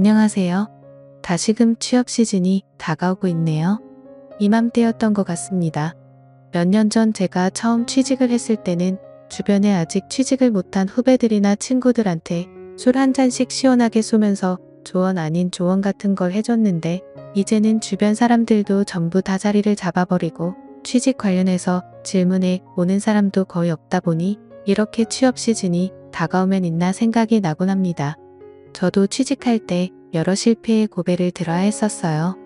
안녕하세요. 다시금 취업 시즌이 다가오고 있네요. 이맘때였던 것 같습니다. 몇 년 전 제가 처음 취직을 했을 때는 주변에 아직 취직을 못한 후배들이나 친구들한테 술 한 잔씩 시원하게 쏘면서 조언 아닌 조언 같은 걸 해줬는데, 이제는 주변 사람들도 전부 다 자리를 잡아버리고 취직 관련해서 질문에 오는 사람도 거의 없다 보니 이렇게 취업 시즌이 다가오면 있나 생각이 나곤 합니다. 저도 취직할 때 여러 실패의 고배를 들어야 했었어요.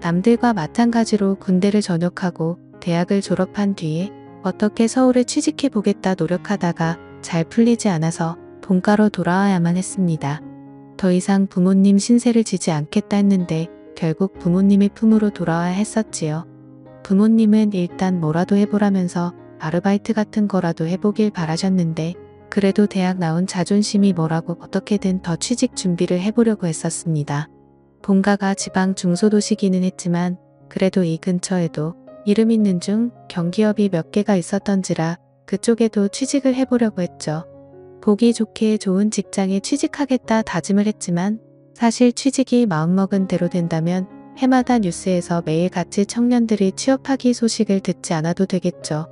남들과 마찬가지로 군대를 전역하고 대학을 졸업한 뒤에 어떻게 서울에 취직해 보겠다 노력하다가 잘 풀리지 않아서 본가로 돌아와야만 했습니다. 더 이상 부모님 신세를 지지 않겠다 했는데 결국 부모님의 품으로 돌아와야 했었지요. 부모님은 일단 뭐라도 해보라면서 아르바이트 같은 거라도 해보길 바라셨는데, 그래도 대학 나온 자존심이 뭐라고 어떻게든 더 취직 준비를 해보려고 했었습니다. 본가가 지방 중소도시기는 했지만 그래도 이 근처에도 이름 있는 중 경기업이 몇 개가 있었던지라 그쪽에도 취직을 해보려고 했죠. 보기 좋게 좋은 직장에 취직하겠다 다짐을 했지만, 사실 취직이 마음먹은 대로 된다면 해마다 뉴스에서 매일같이 청년들이 취업하기 소식을 듣지 않아도 되겠죠.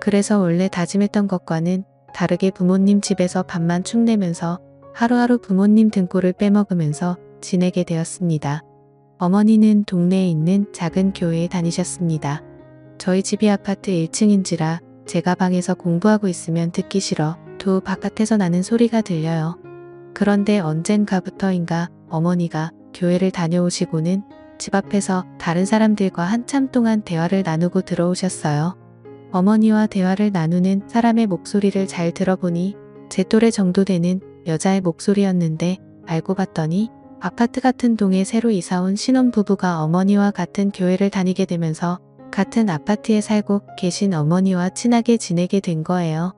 그래서 원래 다짐했던 것과는 다르게 부모님 집에서 밥만 축 내면서 하루하루 부모님 등골을 빼먹으면서 지내게 되었습니다. 어머니는 동네에 있는 작은 교회에 다니셨습니다. 저희 집이 아파트 1층인지라 제가 방에서 공부하고 있으면 듣기 싫어 도 바깥에서 나는 소리가 들려요. 그런데 언젠가부터인가 어머니가 교회를 다녀오시고는 집 앞에서 다른 사람들과 한참 동안 대화를 나누고 들어오셨어요. 어머니와 대화를 나누는 사람의 목소리를 잘 들어보니 제 또래 정도 되는 여자의 목소리였는데, 알고 봤더니 아파트 같은 동에 새로 이사온 신혼부부가 어머니와 같은 교회를 다니게 되면서 같은 아파트에 살고 계신 어머니와 친하게 지내게 된 거예요.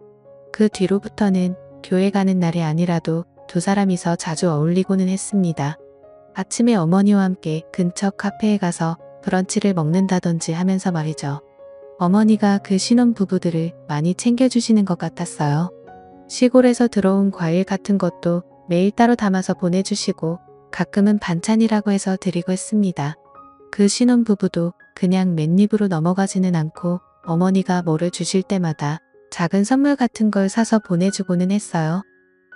그 뒤로부터는 교회 가는 날이 아니라도 두 사람이서 자주 어울리고는 했습니다. 아침에 어머니와 함께 근처 카페에 가서 브런치를 먹는다든지 하면서 말이죠. 어머니가 그 신혼부부들을 많이 챙겨주시는 것 같았어요. 시골에서 들어온 과일 같은 것도 매일 따로 담아서 보내주시고 가끔은 반찬이라고 해서 드리고 했습니다. 그 신혼부부도 그냥 맨입으로 넘어가지는 않고 어머니가 뭐를 주실 때마다 작은 선물 같은 걸 사서 보내주고는 했어요.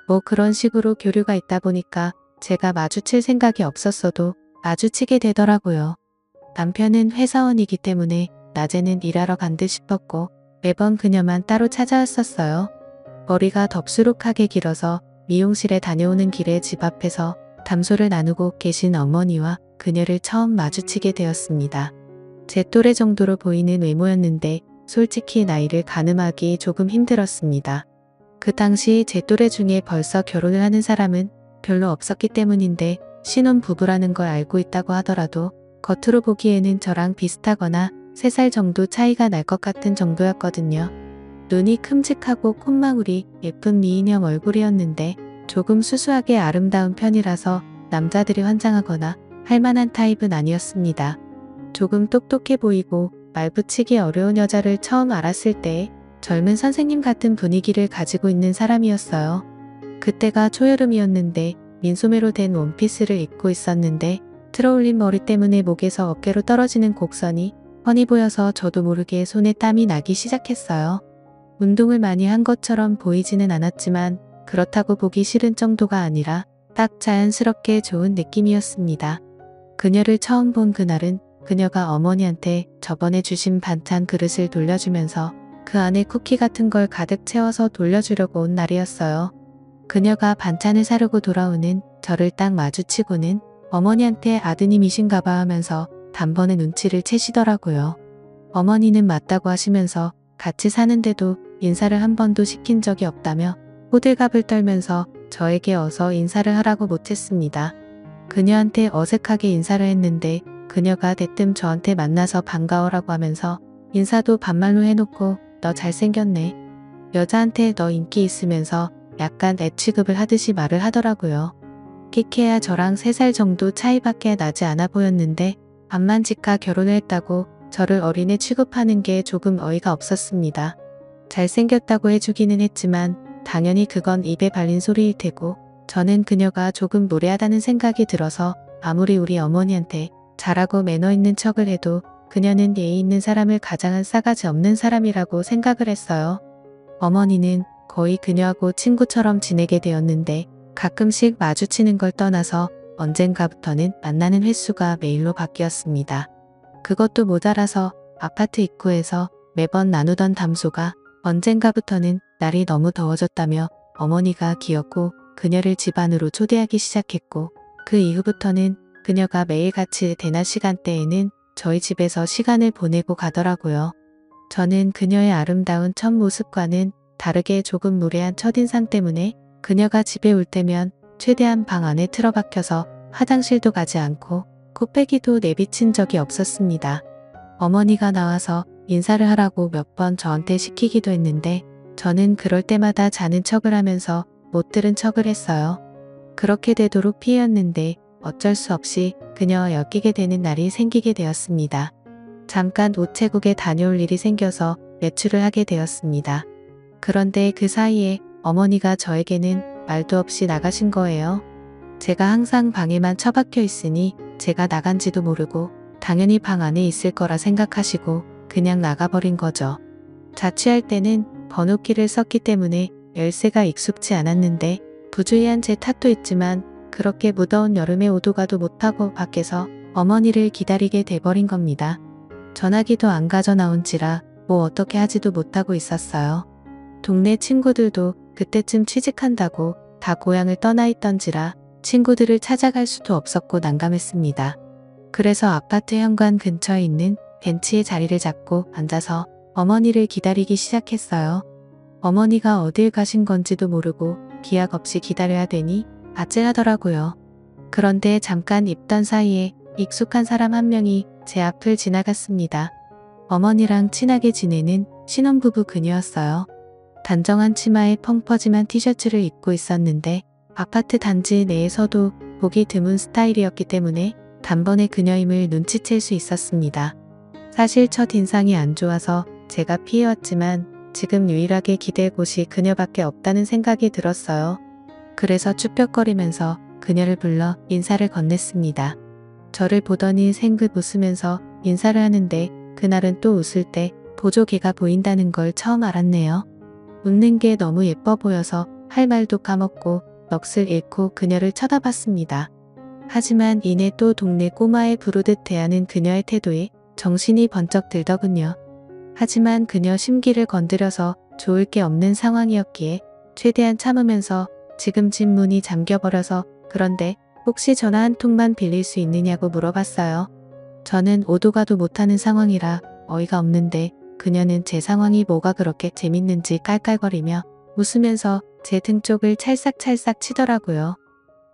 뭐 그런 식으로 교류가 있다 보니까 제가 마주칠 생각이 없었어도 마주치게 되더라고요. 남편은 회사원이기 때문에 낮에는 일하러 간 듯 싶었고 매번 그녀만 따로 찾아왔었어요. 머리가 덥수룩하게 길어서 미용실에 다녀오는 길에 집 앞에서 담소를 나누고 계신 어머니와 그녀를 처음 마주치게 되었습니다. 제 또래 정도로 보이는 외모였는데 솔직히 나이를 가늠하기 조금 힘들었습니다. 그 당시 제 또래 중에 벌써 결혼을 하는 사람은 별로 없었기 때문인데, 신혼부부라는 걸 알고 있다고 하더라도 겉으로 보기에는 저랑 비슷하거나 3살 정도 차이가 날 것 같은 정도였거든요. 눈이 큼직하고 콧망울이 예쁜 미인형 얼굴이었는데 조금 수수하게 아름다운 편이라서 남자들이 환장하거나 할 만한 타입은 아니었습니다. 조금 똑똑해 보이고 말붙이기 어려운 여자를 처음 알았을 때 젊은 선생님 같은 분위기를 가지고 있는 사람이었어요. 그때가 초여름이었는데 민소매로 된 원피스를 입고 있었는데 틀어올린 머리 때문에 목에서 어깨로 떨어지는 곡선이 훤히 보여서 저도 모르게 손에 땀이 나기 시작했어요. 운동을 많이 한 것처럼 보이지는 않았지만 그렇다고 보기 싫은 정도가 아니라 딱 자연스럽게 좋은 느낌이었습니다. 그녀를 처음 본 그날은 그녀가 어머니한테 저번에 주신 반찬 그릇을 돌려주면서 그 안에 쿠키 같은 걸 가득 채워서 돌려주려고 온 날이었어요. 그녀가 반찬을 사려고 돌아오는 저를 딱 마주치고는 어머니한테 아드님이신가 봐 하면서 단번에 눈치를 채시더라고요. 어머니는 맞다고 하시면서 같이 사는데도 인사를 한 번도 시킨 적이 없다며 호들갑을 떨면서 저에게 어서 인사를 하라고 못했습니다. 그녀한테 어색하게 인사를 했는데 그녀가 대뜸 저한테 만나서 반가워라고 하면서 인사도 반말로 해놓고 너 잘생겼네. 여자한테 너 인기 있으면서 약간 애 취급을 하듯이 말을 하더라고요. 키케야 저랑 3살 정도 차이밖에 나지 않아 보였는데 암만 지가 결혼을 했다고 저를 어린애 취급하는 게 조금 어이가 없었습니다. 잘생겼다고 해주기는 했지만 당연히 그건 입에 발린 소리일 테고 저는 그녀가 조금 무례하다는 생각이 들어서 아무리 우리 어머니한테 잘하고 매너 있는 척을 해도 그녀는 예의 있는 사람을 가장한 싸가지 없는 사람이라고 생각을 했어요. 어머니는 거의 그녀하고 친구처럼 지내게 되었는데 가끔씩 마주치는 걸 떠나서 언젠가부터는 만나는 횟수가 매일로 바뀌었습니다. 그것도 모자라서 아파트 입구에서 매번 나누던 담소가 언젠가부터는 날이 너무 더워졌다며 어머니가 기어코 그녀를 집 안으로 초대하기 시작했고, 그 이후부터는 그녀가 매일같이 대낮 시간대에는 저희 집에서 시간을 보내고 가더라고요. 저는 그녀의 아름다운 첫 모습과는 다르게 조금 무례한 첫인상 때문에 그녀가 집에 올 때면 최대한 방 안에 틀어박혀서 화장실도 가지 않고 코빼기도 내비친 적이 없었습니다. 어머니가 나와서 인사를 하라고 몇 번 저한테 시키기도 했는데 저는 그럴 때마다 자는 척을 하면서 못 들은 척을 했어요. 그렇게 되도록 피했는데 어쩔 수 없이 그녀와 엮이게 되는 날이 생기게 되었습니다. 잠깐 우체국에 다녀올 일이 생겨서 외출을 하게 되었습니다. 그런데 그 사이에 어머니가 저에게는 말도 없이 나가신 거예요. 제가 항상 방에만 처박혀 있으니 제가 나간지도 모르고 당연히 방 안에 있을 거라 생각하시고 그냥 나가버린 거죠. 자취할 때는 번호키를 썼기 때문에 열쇠가 익숙지 않았는데 부주의한 제 탓도 있지만 그렇게 무더운 여름에 오도 가도 못하고 밖에서 어머니를 기다리게 돼버린 겁니다. 전화기도 안 가져 나온지라 뭐 어떻게 하지도 못하고 있었어요. 동네 친구들도 그때쯤 취직한다고 다 고향을 떠나 있던지라 친구들을 찾아갈 수도 없었고 난감했습니다. 그래서 아파트 현관 근처에 있는 벤치에 자리를 잡고 앉아서 어머니를 기다리기 시작했어요. 어머니가 어딜 가신 건지도 모르고 기약 없이 기다려야 되니 아찔하더라고요. 그런데 잠깐 입던 사이에 익숙한 사람 한 명이 제 앞을 지나갔습니다. 어머니랑 친하게 지내는 신혼부부 그녀였어요. 단정한 치마에 펑퍼짐한 티셔츠를 입고 있었는데 아파트 단지 내에서도 보기 드문 스타일이었기 때문에 단번에 그녀임을 눈치챌 수 있었습니다. 사실 첫인상이 안 좋아서 제가 피해왔지만 지금 유일하게 기댈 곳이 그녀밖에 없다는 생각이 들었어요. 그래서 쭈뼛거리면서 그녀를 불러 인사를 건넸습니다. 저를 보더니 생긋 웃으면서 인사를 하는데 그날은 또 웃을 때 보조개가 보인다는 걸 처음 알았네요. 웃는 게 너무 예뻐 보여서 할 말도 까먹고 넋을 잃고 그녀를 쳐다봤습니다. 하지만 이내 또 동네 꼬마에 부르듯 대하는 그녀의 태도에 정신이 번쩍 들더군요. 하지만 그녀 심기를 건드려서 좋을 게 없는 상황이었기에 최대한 참으면서 지금 집 문이 잠겨버려서 그런데 혹시 전화 한 통만 빌릴 수 있느냐고 물어봤어요. 저는 오도 가도 못하는 상황이라 어이가 없는데 그녀는 제 상황이 뭐가 그렇게 재밌는지 깔깔거리며 웃으면서 제 등 쪽을 찰싹찰싹 치더라고요.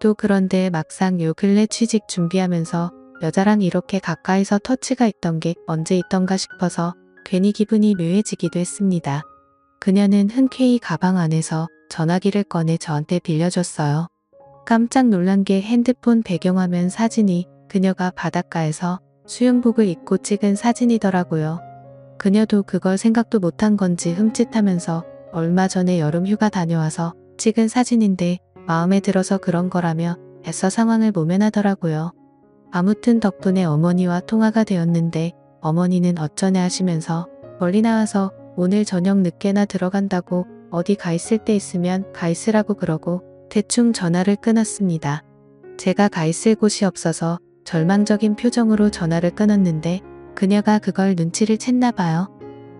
또 그런데 막상 요 근래 취직 준비하면서 여자랑 이렇게 가까이서 터치가 있던 게 언제 있던가 싶어서 괜히 기분이 묘해지기도 했습니다. 그녀는 흔쾌히 가방 안에서 전화기를 꺼내 저한테 빌려줬어요. 깜짝 놀란 게 핸드폰 배경화면 사진이 그녀가 바닷가에서 수영복을 입고 찍은 사진이더라고요. 그녀도 그걸 생각도 못한 건지 흠칫하면서 얼마 전에 여름 휴가 다녀와서 찍은 사진인데 마음에 들어서 그런 거라며 애써 상황을 모면하더라고요. 아무튼 덕분에 어머니와 통화가 되었는데 어머니는 어쩌냐 하시면서 멀리 나와서 오늘 저녁 늦게나 들어간다고 어디 가 있을 때 있으면 가 있으라고 그러고 대충 전화를 끊었습니다. 제가 가 있을 곳이 없어서 절망적인 표정으로 전화를 끊었는데 그녀가 그걸 눈치를 챘나 봐요.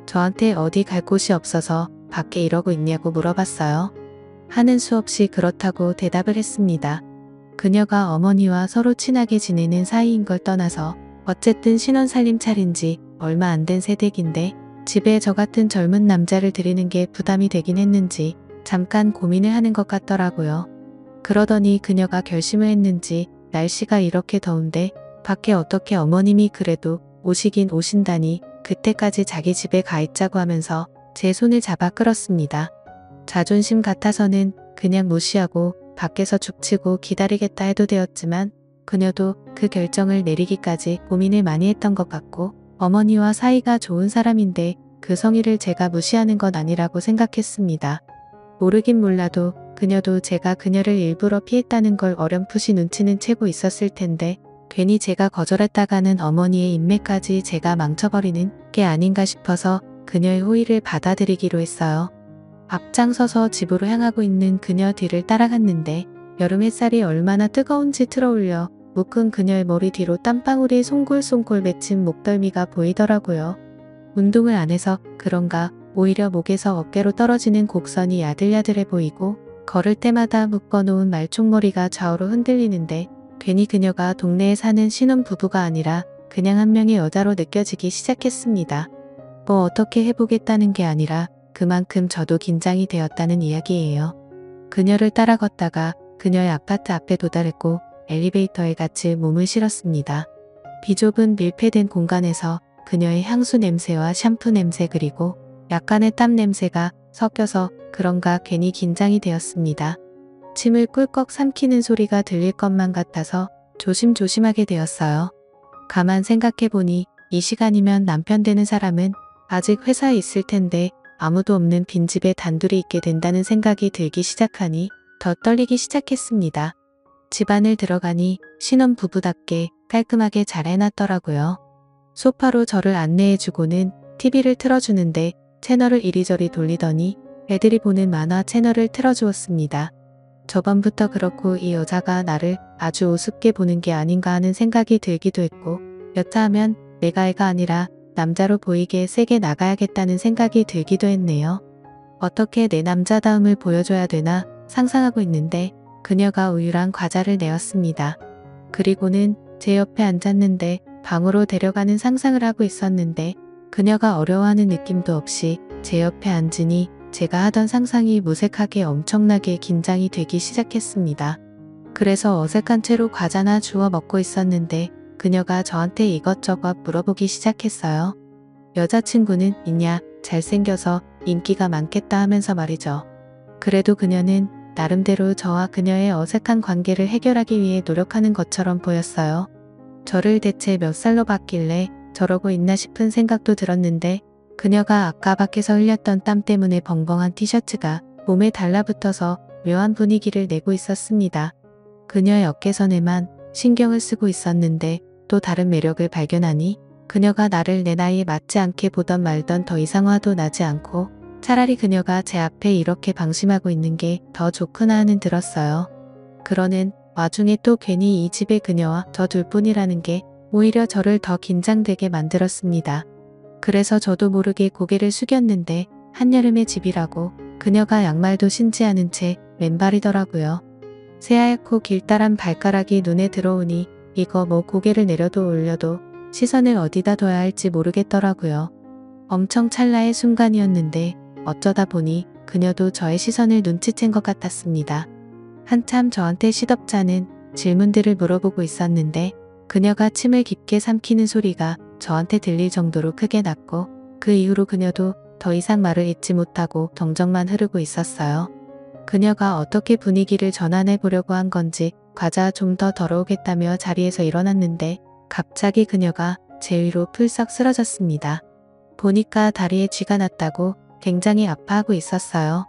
저한테 어디 갈 곳이 없어서 밖에 이러고 있냐고 물어봤어요. 하는 수 없이 그렇다고 대답을 했습니다. 그녀가 어머니와 서로 친하게 지내는 사이인 걸 떠나서 어쨌든 신혼살림 차린지 얼마 안 된 새댁인데 집에 저 같은 젊은 남자를 들이는 게 부담이 되긴 했는지 잠깐 고민을 하는 것 같더라고요. 그러더니 그녀가 결심을 했는지 날씨가 이렇게 더운데 밖에 어떻게 어머님이 그래도 오시긴 오신다니 그때까지 자기 집에 가 있자고 하면서 제 손을 잡아 끌었습니다. 자존심 같아서는 그냥 무시하고 밖에서 죽치고 기다리겠다 해도 되었지만 그녀도 그 결정을 내리기까지 고민을 많이 했던 것 같고 어머니와 사이가 좋은 사람인데 그 성의를 제가 무시하는 건 아니라고 생각했습니다. 모르긴 몰라도 그녀도 제가 그녀를 일부러 피했다는 걸 어렴풋이 눈치는 채고 있었을 텐데 괜히 제가 거절했다가는 어머니의 인맥까지 제가 망쳐버리는 게 아닌가 싶어서 그녀의 호의를 받아들이기로 했어요. 앞장서서 집으로 향하고 있는 그녀 뒤를 따라갔는데 여름 햇살이 얼마나 뜨거운지 틀어올려 묶은 그녀의 머리 뒤로 땀방울이 송골송골 맺힌 목덜미가 보이더라고요. 운동을 안 해서 그런가 오히려 목에서 어깨로 떨어지는 곡선이 야들야들해 보이고 걸을 때마다 묶어놓은 말총머리가 좌우로 흔들리는데 괜히 그녀가 동네에 사는 신혼부부가 아니라 그냥 한 명의 여자로 느껴지기 시작했습니다. 뭐 어떻게 해보겠다는 게 아니라 그만큼 저도 긴장이 되었다는 이야기예요. 그녀를 따라 걷다가 그녀의 아파트 앞에 도달했고 엘리베이터에 같이 몸을 실었습니다. 비좁은 밀폐된 공간에서 그녀의 향수 냄새와 샴푸 냄새 그리고 약간의 땀 냄새가 섞여서 그런가 괜히 긴장이 되었습니다. 침을 꿀꺽 삼키는 소리가 들릴 것만 같아서 조심조심하게 되었어요. 가만 생각해보니 이 시간이면 남편 되는 사람은 아직 회사에 있을 텐데 아무도 없는 빈집에 단둘이 있게 된다는 생각이 들기 시작하니 더 떨리기 시작했습니다. 집 안을 들어가니 신혼부부답게 깔끔하게 잘 해놨더라고요. 소파로 저를 안내해주고는 TV를 틀어주는데 채널을 이리저리 돌리더니 애들이 보는 만화 채널을 틀어주었습니다. 저번부터 그렇고 이 여자가 나를 아주 우습게 보는 게 아닌가 하는 생각이 들기도 했고 여차하면 내가 애가 아니라 남자로 보이게 세게 나가야겠다는 생각이 들기도 했네요. 어떻게 내 남자다움을 보여줘야 되나 상상하고 있는데 그녀가 우유랑 과자를 내었습니다. 그리고는 제 옆에 앉았는데 방으로 데려가는 상상을 하고 있었는데 그녀가 어려워하는 느낌도 없이 제 옆에 앉으니 제가 하던 상상이 무색하게 엄청나게 긴장이 되기 시작했습니다. 그래서 어색한 채로 과자나 주워 먹고 있었는데 그녀가 저한테 이것저것 물어보기 시작했어요. 여자친구는 있냐? 잘생겨서 인기가 많겠다 하면서 말이죠. 그래도 그녀는 나름대로 저와 그녀의 어색한 관계를 해결하기 위해 노력하는 것처럼 보였어요. 저를 대체 몇 살로 봤길래 저러고 있나 싶은 생각도 들었는데 그녀가 아까 밖에서 흘렸던 땀 때문에 벙벙한 티셔츠가 몸에 달라붙어서 묘한 분위기를 내고 있었습니다. 그녀의 어깨선에만 신경을 쓰고 있었는데 또 다른 매력을 발견하니 그녀가 나를 내 나이에 맞지 않게 보던 말던 더 이상 화도 나지 않고 차라리 그녀가 제 앞에 이렇게 방심하고 있는 게 더 좋구나 하는 들었어요. 그러는 와중에 또 괜히 이 집에 그녀와 저 둘뿐이라는 게 오히려 저를 더 긴장되게 만들었습니다. 그래서 저도 모르게 고개를 숙였는데 한여름의 집이라고 그녀가 양말도 신지 않은 채 맨발이더라고요. 새하얗고 길다란 발가락이 눈에 들어오니 이거 뭐 고개를 내려도 올려도 시선을 어디다 둬야 할지 모르겠더라고요. 엄청 찰나의 순간이었는데 어쩌다 보니 그녀도 저의 시선을 눈치챈 것 같았습니다. 한참 저한테 시덥잖은 질문들을 물어보고 있었는데 그녀가 침을 깊게 삼키는 소리가 저한테 들릴 정도로 크게 났고 그 이후로 그녀도 더 이상 말을 잇지 못하고 정적만 흐르고 있었어요. 그녀가 어떻게 분위기를 전환해 보려고 한 건지 과자 좀 더 덜어오겠다며 자리에서 일어났는데 갑자기 그녀가 제 위로 풀썩 쓰러졌습니다. 보니까 다리에 쥐가 났다고 굉장히 아파하고 있었어요.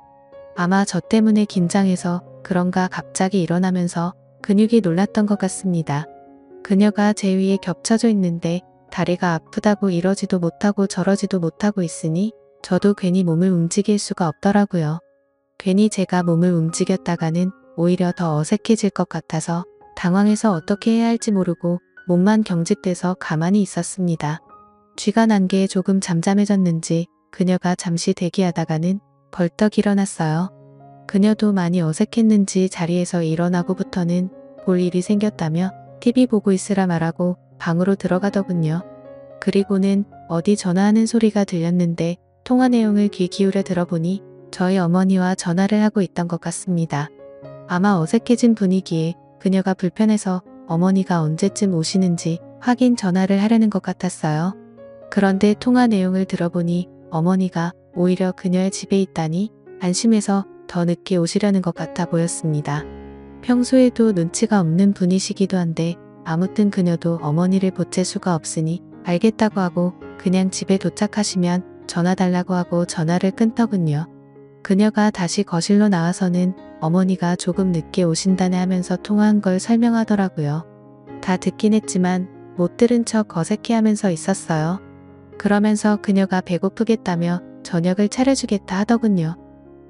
아마 저 때문에 긴장해서 그런가 갑자기 일어나면서 근육이 놀랐던 것 같습니다. 그녀가 제 위에 겹쳐져 있는데 다리가 아프다고 이러지도 못하고 저러지도 못하고 있으니 저도 괜히 몸을 움직일 수가 없더라고요. 괜히 제가 몸을 움직였다가는 오히려 더 어색해질 것 같아서 당황해서 어떻게 해야 할지 모르고 몸만 경직돼서 가만히 있었습니다. 쥐가 난 게 조금 잠잠해졌는지 그녀가 잠시 대기하다가는 벌떡 일어났어요. 그녀도 많이 어색했는지 자리에서 일어나고부터는 볼 일이 생겼다며 TV 보고 있으라 말하고 방으로 들어가더군요. 그리고는 어디 전화하는 소리가 들렸는데 통화 내용을 귀 기울여 들어보니 저희 어머니와 전화를 하고 있던 것 같습니다. 아마 어색해진 분위기에 그녀가 불편해서 어머니가 언제쯤 오시는지 확인 전화를 하려는 것 같았어요. 그런데 통화 내용을 들어보니 어머니가 오히려 그녀의 집에 있다니 안심해서 더 늦게 오시려는 것 같아 보였습니다. 평소에도 눈치가 없는 분이시기도 한데 아무튼 그녀도 어머니를 보챌 수가 없으니 알겠다고 하고 그냥 집에 도착하시면 전화 달라고 하고 전화를 끊더군요. 그녀가 다시 거실로 나와서는 어머니가 조금 늦게 오신다네 하면서 통화한 걸 설명하더라고요. 다 듣긴 했지만 못 들은 척 어색해하면서 있었어요. 그러면서 그녀가 배고프겠다며 저녁을 차려주겠다 하더군요.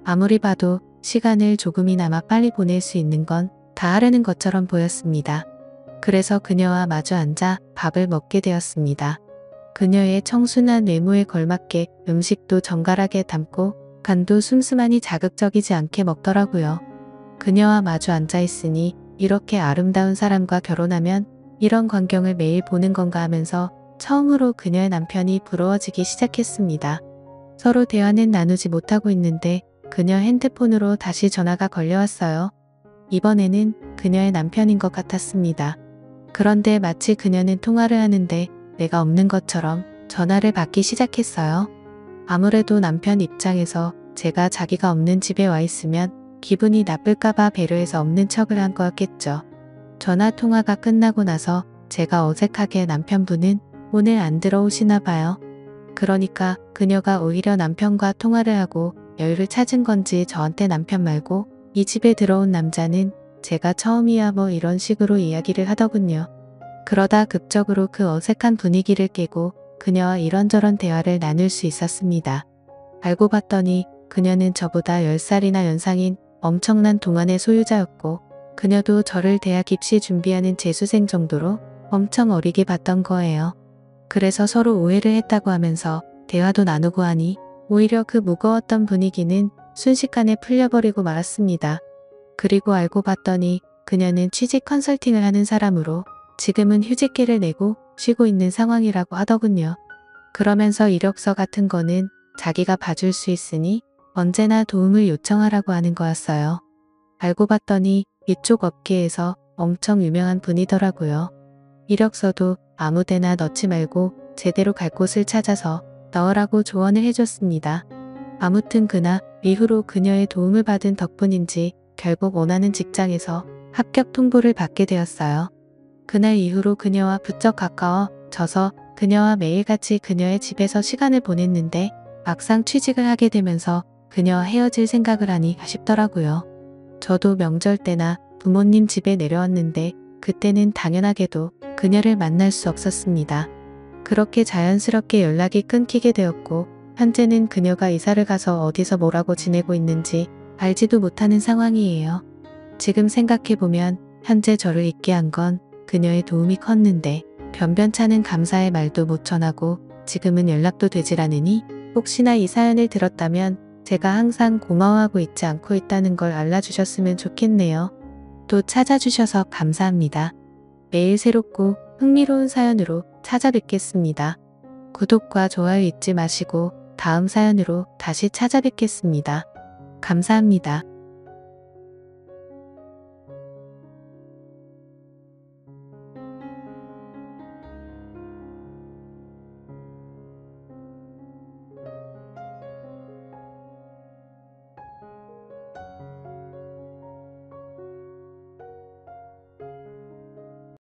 아무리 봐도 시간을 조금이나마 빨리 보낼 수 있는 건 다 하려는 것처럼 보였습니다. 그래서 그녀와 마주 앉아 밥을 먹게 되었습니다. 그녀의 청순한 외모에 걸맞게 음식도 정갈하게 담고 간도 슴슴하니 자극적이지 않게 먹더라고요. 그녀와 마주 앉아 있으니 이렇게 아름다운 사람과 결혼하면 이런 광경을 매일 보는 건가 하면서 처음으로 그녀의 남편이 부러워지기 시작했습니다. 서로 대화는 나누지 못하고 있는데 그녀 핸드폰으로 다시 전화가 걸려왔어요. 이번에는 그녀의 남편인 것 같았습니다. 그런데 마치 그녀는 통화를 하는데 내가 없는 것처럼 전화를 받기 시작했어요. 아무래도 남편 입장에서 제가 자기가 없는 집에 와 있으면 기분이 나쁠까봐 배려해서 없는 척을 한 거였겠죠. 전화 통화가 끝나고 나서 제가 어색하게 남편분은 오늘 안 들어오시나 봐요. 그러니까 그녀가 오히려 남편과 통화를 하고 여유를 찾은 건지 저한테 남편 말고 이 집에 들어온 남자는 제가 처음이야 뭐 이런 식으로 이야기를 하더군요. 그러다 극적으로 그 어색한 분위기를 깨고 그녀와 이런저런 대화를 나눌 수 있었습니다. 알고 봤더니 그녀는 저보다 10살이나 연상인 엄청난 동안의 소유자였고 그녀도 저를 대학 입시 준비하는 재수생 정도로 엄청 어리게 봤던 거예요. 그래서 서로 오해를 했다고 하면서 대화도 나누고 하니 오히려 그 무거웠던 분위기는 순식간에 풀려버리고 말았습니다. 그리고 알고 봤더니 그녀는 취직 컨설팅을 하는 사람으로 지금은 휴직기를 내고 쉬고 있는 상황이라고 하더군요. 그러면서 이력서 같은 거는 자기가 봐줄 수 있으니 언제나 도움을 요청하라고 하는 거였어요. 알고 봤더니 이쪽 업계에서 엄청 유명한 분이더라고요. 이력서도 아무데나 넣지 말고 제대로 갈 곳을 찾아서 넣으라고 조언을 해줬습니다. 아무튼 그날 이후로 그녀의 도움을 받은 덕분인지 결국 원하는 직장에서 합격 통보를 받게 되었어요. 그날 이후로 그녀와 부쩍 가까워져서 그녀와 매일같이 그녀의 집에서 시간을 보냈는데 막상 취직을 하게 되면서 그녀와 헤어질 생각을 하니 아쉽더라고요. 저도 명절 때나 부모님 집에 내려왔는데 그때는 당연하게도 그녀를 만날 수 없었습니다. 그렇게 자연스럽게 연락이 끊기게 되었고 현재는 그녀가 이사를 가서 어디서 뭐라고 지내고 있는지 알지도 못하는 상황이에요. 지금 생각해보면 현재 저를 있게 한 건 그녀의 도움이 컸는데 변변찮은 감사의 말도 못 전하고 지금은 연락도 되질 않으니 혹시나 이 사연을 들었다면 제가 항상 고마워하고 있지 않고 있다는 걸 알려주셨으면 좋겠네요. 또 찾아주셔서 감사합니다. 매일 새롭고 흥미로운 사연으로 찾아뵙겠습니다. 구독과 좋아요 잊지 마시고 다음 사연으로 다시 찾아뵙겠습니다. 감사합니다.